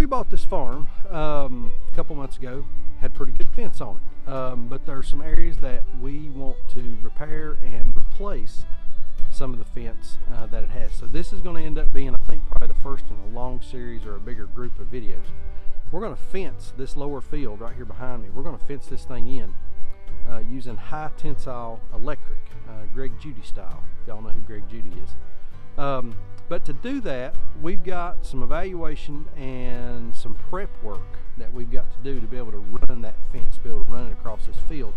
we bought this farm a couple months ago. Had pretty good fence on it, but there are some areas that we want to repair and replace some of the fence that it has. So this is going to end up being, I think, probably the first in a long series or a bigger group of videos. We're going to fence this lower field right here behind me. We're going to fence this thing in using high tensile electric, Greg Judy style. Y'all know who Greg Judy is. But to do that, we've got some evaluation and some prep work that we've got to do to be able to run that fence, be able to run it across this field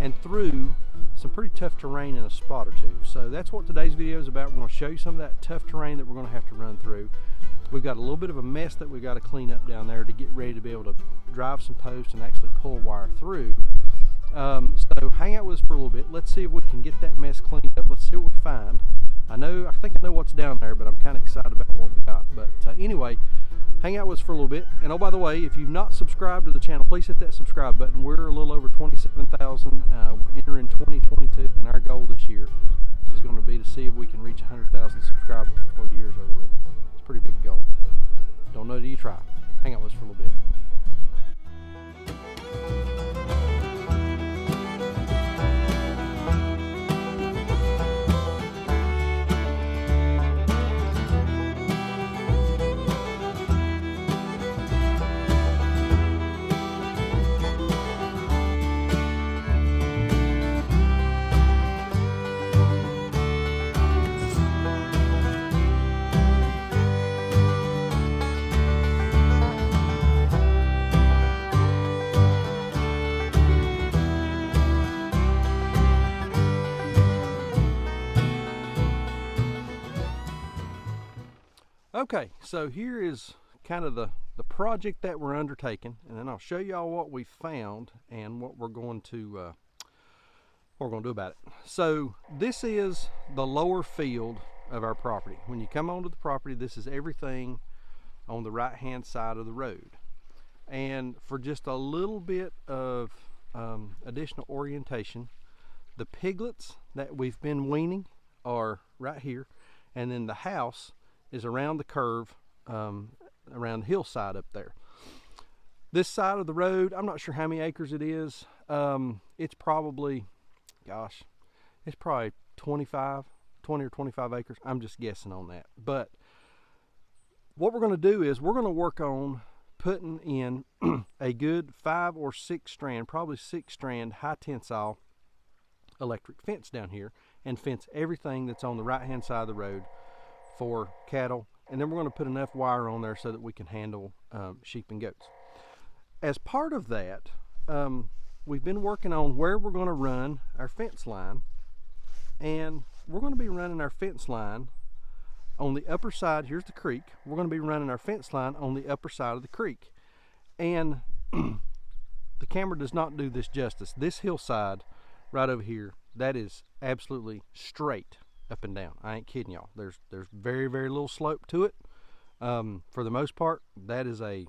and through some pretty tough terrain in a spot or two. So that's what today's video is about. We're going to show you some of that tough terrain that we're going to have to run through. We've got a little bit of a mess that we've got to clean up down there to get ready to be able to drive some posts and actually pull wire through. So hang out with us for a little bit. Let's see if we can get that mess cleaned up. Let's see what we find. I think I know what's down there, but I'm kind of excited about what we got. But anyway, hang out with us for a little bit. And oh, by the way, if you've not subscribed to the channel, please hit that subscribe button. We're a little over 27,000. We're entering 2022, and our goal this year is going to be to see if we can reach 100,000 subscribers before the year's over with. It's a pretty big goal. Don't know till you try. Hang out with us for a little bit. Okay, so here is kind of the project that we're undertaking, and then I'll show y'all what we found and what we're going to do about it. So this is the lower field of our property. When you come onto the property, this is everything on the right hand side of the road. And for just a little bit of additional orientation, the piglets that we've been weaning are right here, and then the house is around the curve, around the hillside up there. This side of the road, I'm not sure how many acres it is. It's probably, it's probably 20 or 25 acres. I'm just guessing on that. But what we're going to do is we're going to work on putting in a good 5 or 6 strand, probably 6 strand high tensile electric fence down here, and fence everything that's on the right hand side of the road for cattle. And then we're going to put enough wire on there so that we can handle sheep and goats. As part of that, we've been working on where we're going to run our fence line, and we're going to be running our fence line on the upper side. Here's the creek. We're going to be running our fence line on the upper side of the creek, and the camera does not do this justice. This hillside right over here, that is absolutely straight up and down. I ain't kidding y'all. There's very, very little slope to it. For the most part, that's a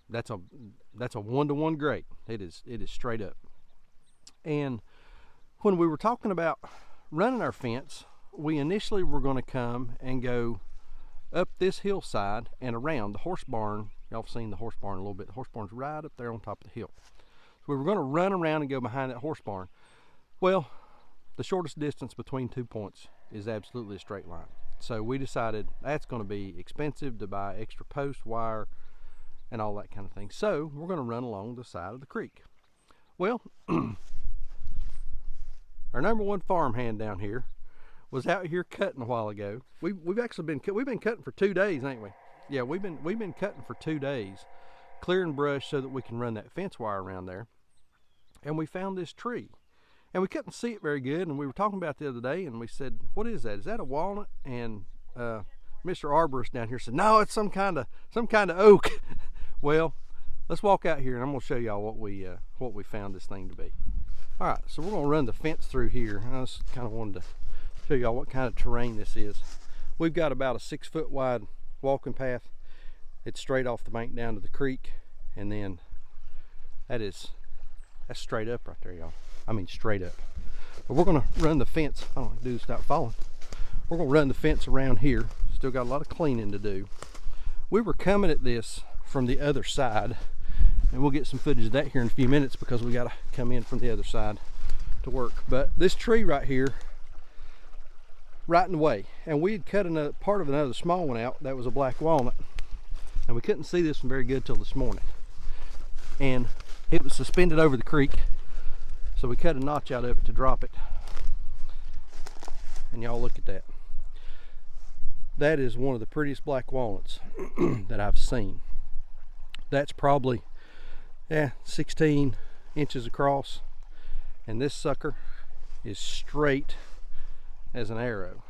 1-to-1 grade. It is straight up. And when we were talking about running our fence, we initially were going to come and go up this hillside and around the horse barn. Y'all have seen the horse barn a little bit. The horse barn's right up there on top of the hill. So we were going to run around and go behind that horse barn. Well, the shortest distance between 2 points is absolutely a straight line. So we decided that's going to be expensive to buy extra post wire and all that kind of thing. So we're going to run along the side of the creek. Well, our number one farmhand down here was out here cutting a while ago. We've actually been cutting for 2 days, ain't we? Yeah, we've been cutting for 2 days, clearing brush so that we can run that fence wire around there. And we found this tree. And we couldn't see it very good, and we were talking about it the other day, and we said, what is that? Is that a walnut? And Mr. Arborist down here said, no, it's some kind of oak. Well, let's walk out here, and I'm going to show y'all what we found this thing to be. All right, so we're going to run the fence through here. I just kind of wanted to show y'all what kind of terrain this is. We've got about a 6-foot wide walking path. It's straight off the bank down to the creek, and then that's straight up right there, y'all. I mean straight up. But we're going to run the fence. I don't want to do this without falling. We're going to run the fence around here. Still got a lot of cleaning to do. we were coming at this from the other side, and we'll get some footage of that here in a few minutes because we got to come in from the other side to work. But this tree right here, right in the way, and we had cut another part of another small one out that was a black walnut, and we couldn't see this one very good till this morning, and it was suspended over the creek, so we cut a notch out of it to drop it. And y'all look at that. That is one of the prettiest black walnuts that I've seen. That's probably 16 inches across, and this sucker is straight as an arrow,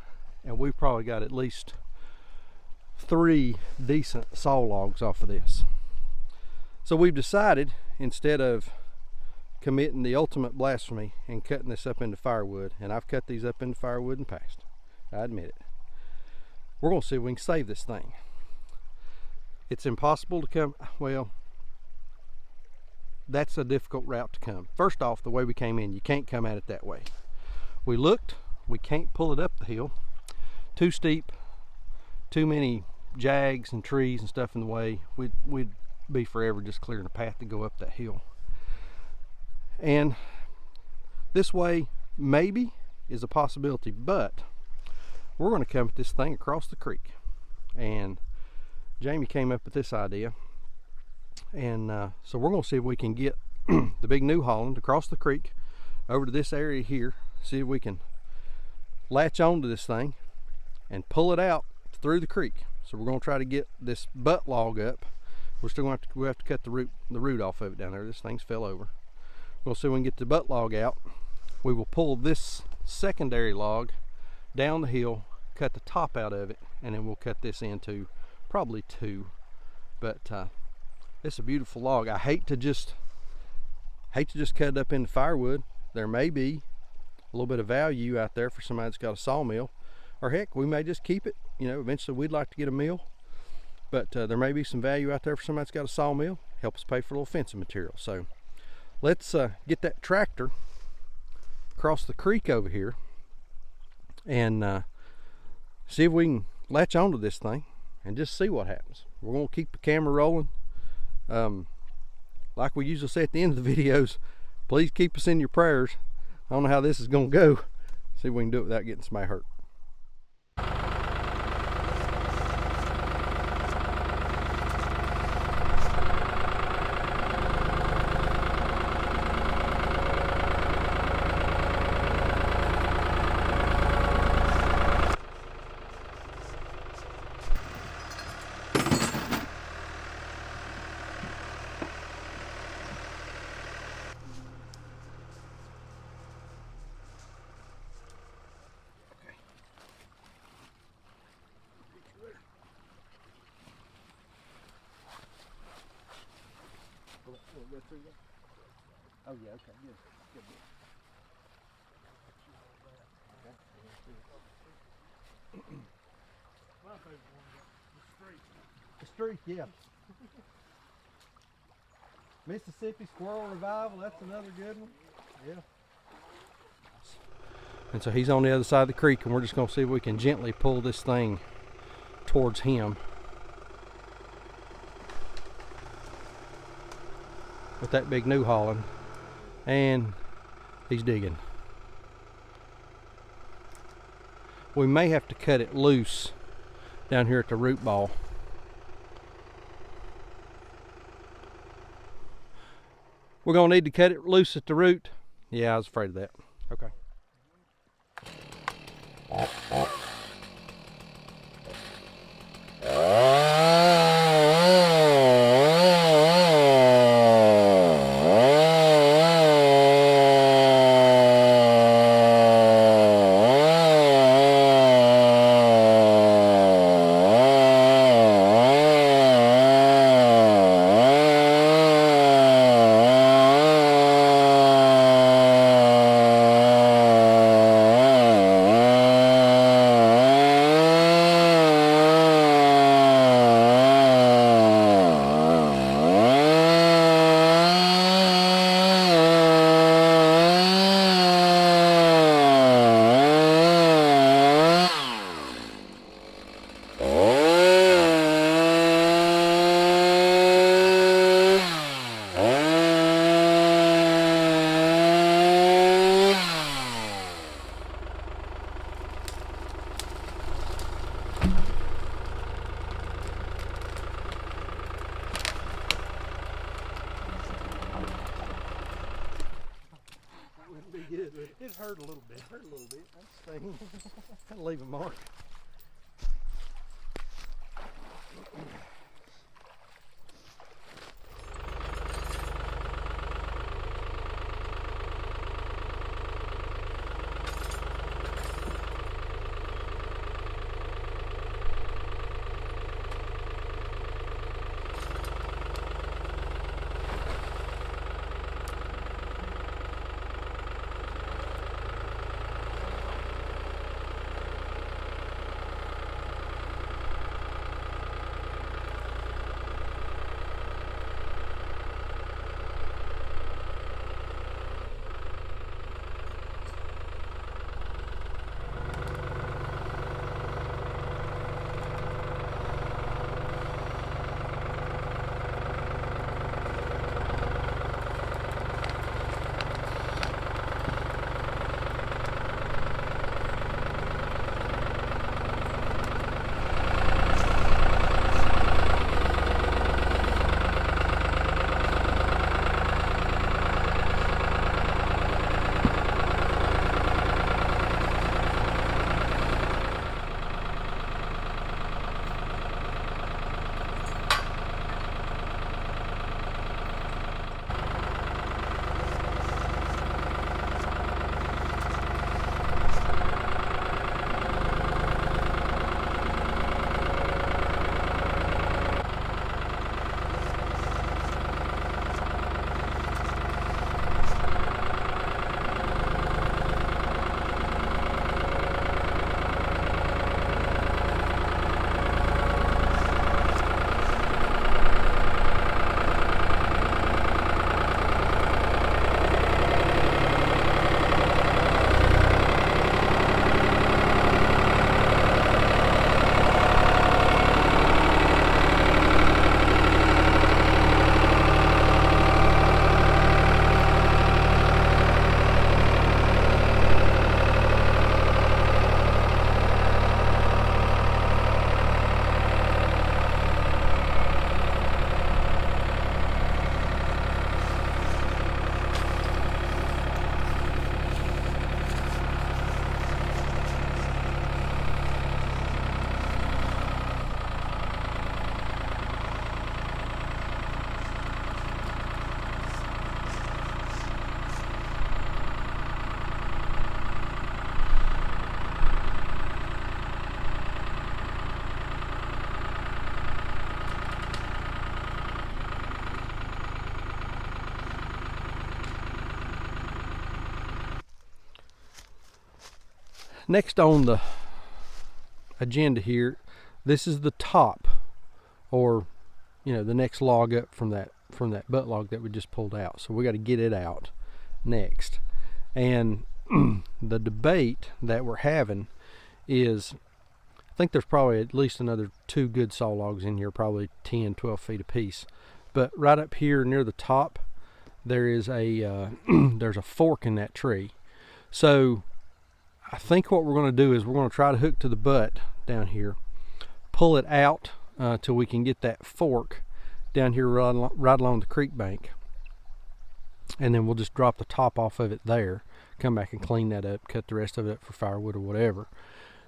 and we've probably got at least 3 decent saw logs off of this. So we've decided, instead of committing the ultimate blasphemy and cutting this up into firewood, and I've cut these up into firewood in the past, I admit it, we're going to see if we can save this thing. It's impossible to come, well, that's a difficult route to come. First off, the way we came in, you can't come at it that way. We looked, we can't pull it up the hill. Too steep, too many jags and trees and stuff in the way. We'd be forever just clearing a path to go up that hill. And this way maybe is a possibility, but we're going to come at this thing across the creek. And Jamie came up with this idea, and so we're going to see if we can get the big New Holland across the creek over to this area here, see if we can latch onto this thing and pull it out through the creek. So we're going to try to get this butt log up. We're still going to have to cut the root off of it down there. This thing's fell over. We'll see if we can get the butt log out. We will pull this secondary log down the hill, cut the top out of it, and then we'll cut this into probably 2. But it's a beautiful log. I hate to just cut it up into firewood. There may be a little bit of value out there for somebody that's got a sawmill, or heck, we may just keep it. You know, eventually we'd like to get a mill, but there may be some value out there for somebody that's got a sawmill. Help us pay for a little fencing material. So let's get that tractor across the creek over here and see if we can latch onto this thing and just see what happens. We're going to keep the camera rolling. Like we usually say at the end of the videos, please keep us in your prayers. I don't know how this is going to go. See if we can do it without getting somebody hurt. Oh yeah, okay, good. The streak, yeah. Mississippi Squirrel Revival, that's another good one. Yeah. And so he's on the other side of the creek, and we're just going to see if we can gently pull this thing towards him with that big New Holland. And he's digging. We may have to cut it loose down here at the root ball. We're gonna need to cut it loose at the root. Yeah, I was afraid of that. Okay. It hurt a little bit. It hurt a little bit. That's the thing. Had to leave a mark. Next on the agenda here, this is the top, or the next log up from that butt log that we just pulled out. So we got to get it out next. And the debate that we're having is, I think there's probably at least another 2 good saw logs in here, probably 10, 12 feet apiece. But right up here near the top, there is a there's a fork in that tree. So I think what we're going to do is we're going to try to hook to the butt down here, pull it out till we can get that fork down here right along the creek bank, and then we'll just drop the top off of it there, come back and clean that up, cut the rest of it up for firewood or whatever,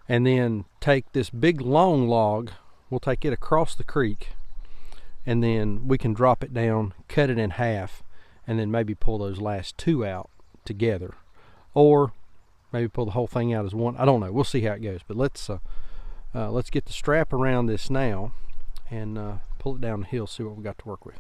and then take this big long log, we'll take it across the creek, and then we can drop it down, cut it in half, and then maybe pull those last 2 out together, or maybe pull the whole thing out as one. I don't know. We'll see how it goes. But let's get the strap around this now and pull it down the hill, see what we got to work with.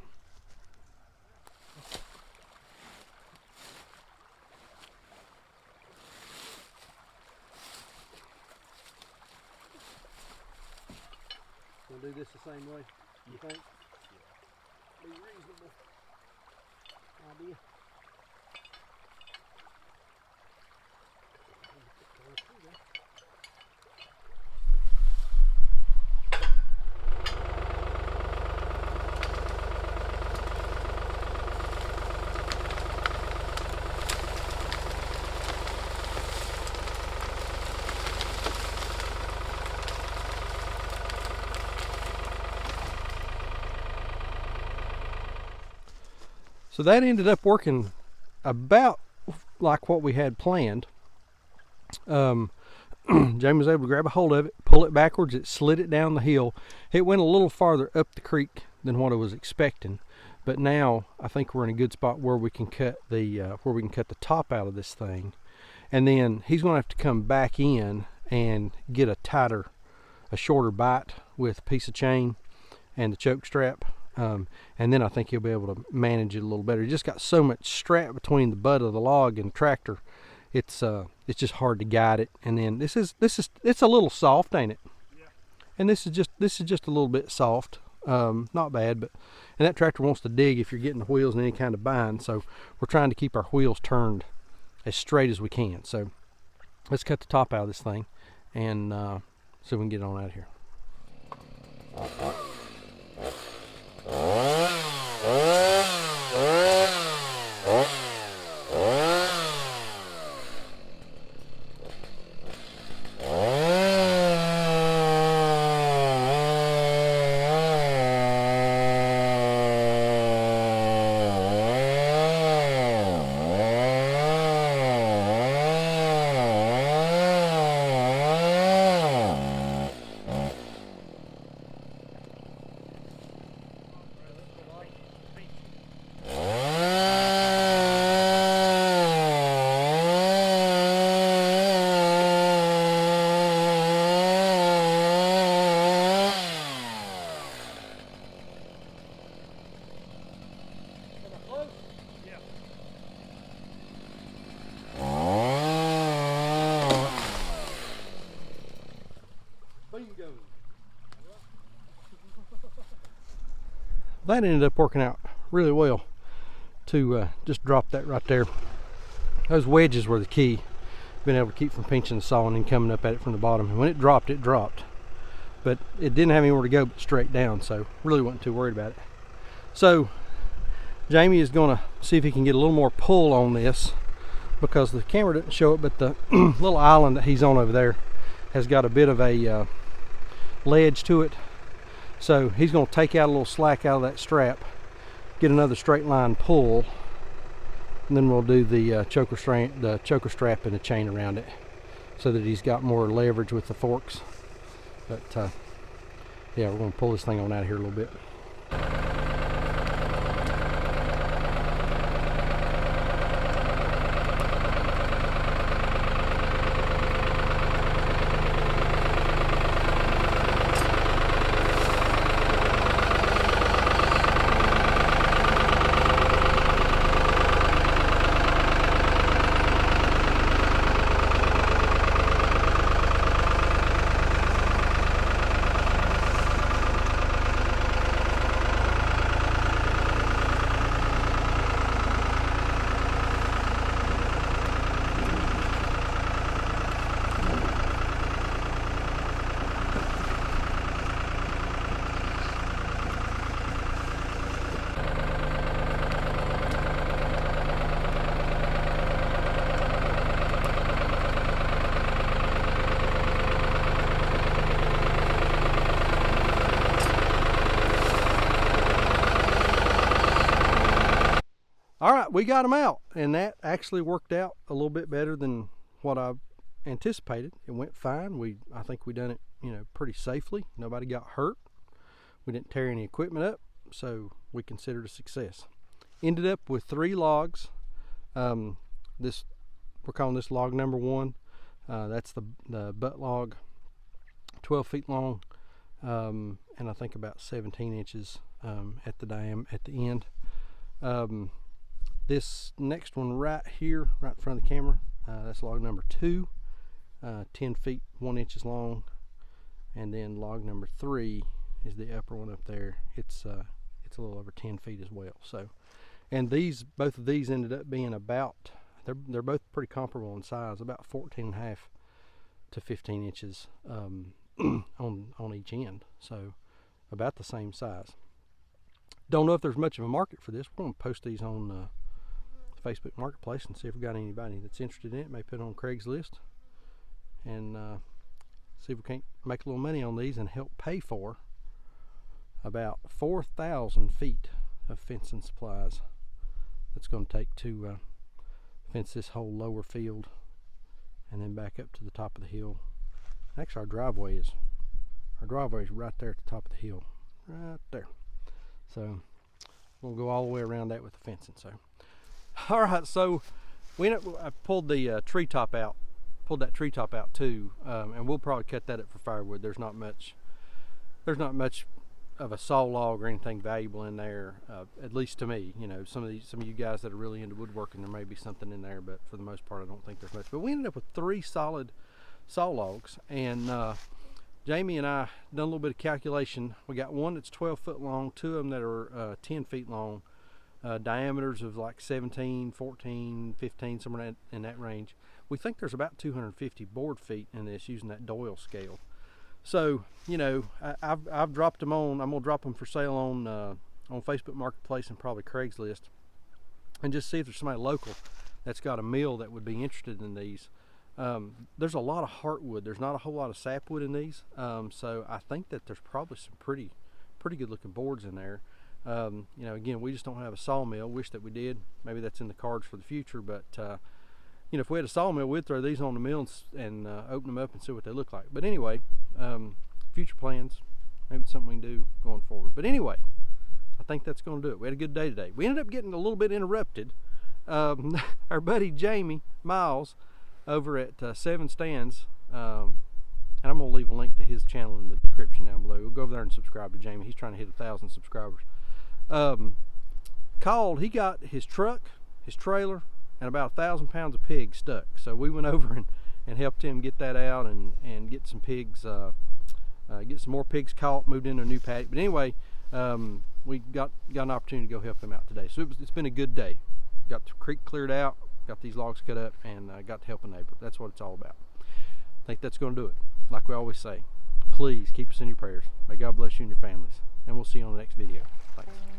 We'll do this the same way, you think? Yeah. Be reasonable idea. So that ended up working about like what we had planned. Jamie was able to grab a hold of it, pull it backwards. It slid it down the hill. It went a little farther up the creek than what I was expecting, but now I think we're in a good spot where we can cut the top out of this thing, and then he's going to have to come back in and get a shorter bite with a piece of chain and the choke strap, and then I think he'll be able to manage it a little better. He just got so much strap between the butt of the log and the tractor. It's just hard to guide it. And then it's a little soft, ain't it? Yeah. And this is just a little bit soft. Not bad, but and that tractor wants to dig if you're getting the wheels in any kind of bind. So we're trying to keep our wheels turned as straight as we can. So let's cut the top out of this thing and so we can get on out of here. That ended up working out really well to just drop that right there. Those wedges were the key, being able to keep from pinching the saw and then coming up at it from the bottom. And when it dropped, but it didn't have anywhere to go but straight down, so really wasn't too worried about it. So Jamie is going to see if he can get a little more pull on this, because the camera didn't show it, but the little island that he's on over there has got a bit of a ledge to it. So he's going to take out a little slack out of that strap, get another straight line pull, and then we'll do the choker strap and the chain around it, so that he's got more leverage with the forks. But yeah, we're going to pull this thing on out of here a little bit. All right, we got them out, and that actually worked out a little bit better than what I anticipated. It went fine. I think we done it, pretty safely. Nobody got hurt. We didn't tear any equipment up, so we considered a success. Ended up with 3 logs. We're calling this log number 1. That's the butt log, 12 feet long, and I think about 17 inches at the end. This next one right here, right in front of the camera, that's log number 2, 10 feet 1 inches long, and then log number 3 is the upper one up there. It's a little over 10 feet as well. So, and both of these ended up being about, they're both pretty comparable in size, about 14.5 to 15 inches on each end. So about the same size. Don't know if there's much of a market for this. We're going to post these on Facebook Marketplace and see if we've got anybody that's interested in it. May put it on Craigslist and see if we can't make a little money on these and help pay for about 4,000 feet of fencing supplies that's going to take to fence this whole lower field, and then back up to the top of the hill. Actually, our driveway is right there at the top of the hill, right there. So we'll go all the way around that with the fencing. So, all right. So I pulled the treetop out. Pulled that treetop out too, and we'll probably cut that up for firewood. There's not much of a saw log or anything valuable in there, at least to me. You know, some of you guys that are really into woodworking, there may be something in there, but for the most part, I don't think there's much. But we ended up with 3 solid saw logs, and Jamie and I done a little bit of calculation. We got one that's 12 foot long, 2 of them that are 10 feet long, diameters of like 17, 14, 15, somewhere in that range. We think there's about 250 board feet in this using that Doyle scale. So, you know, I've dropped them on. I'm gonna drop them for sale on Facebook Marketplace and probably Craigslist, and just see if there's somebody local that's got a mill that would be interested in these. There's a lot of heartwood. There's not a whole lot of sapwood in these, so I think that there's probably some pretty good looking boards in there. You know, again, we just don't have a sawmill. Wish that we did. Maybe that's in the cards for the future, but you know, if we had a sawmill, we'd throw these on the mill and open them up and see what they look like. But anyway, future plans, maybe it's something we can do going forward. But anyway, I think that's going to do it. We had a good day today. We ended up getting a little bit interrupted. Our buddy Jamie Miles over at 7 Stands, and I'm going to leave a link to his channel in the description down below. We'll go over there and subscribe to Jamie. He's trying to hit 1,000 subscribers. Called, he got his truck, his trailer, and about 1,000 pounds of pigs stuck. So we went over and helped him get that out and get some pigs, get some more pigs caught, moved into a new paddock. But anyway, we got an opportunity to go help him out today. So it's been a good day. Got the creek cleared out, got these logs cut up, and got to help a neighbor. That's what it's all about. I think that's going to do it. Like we always say, please keep us in your prayers. May God bless you and your families. And we'll see you on the next video. Thanks.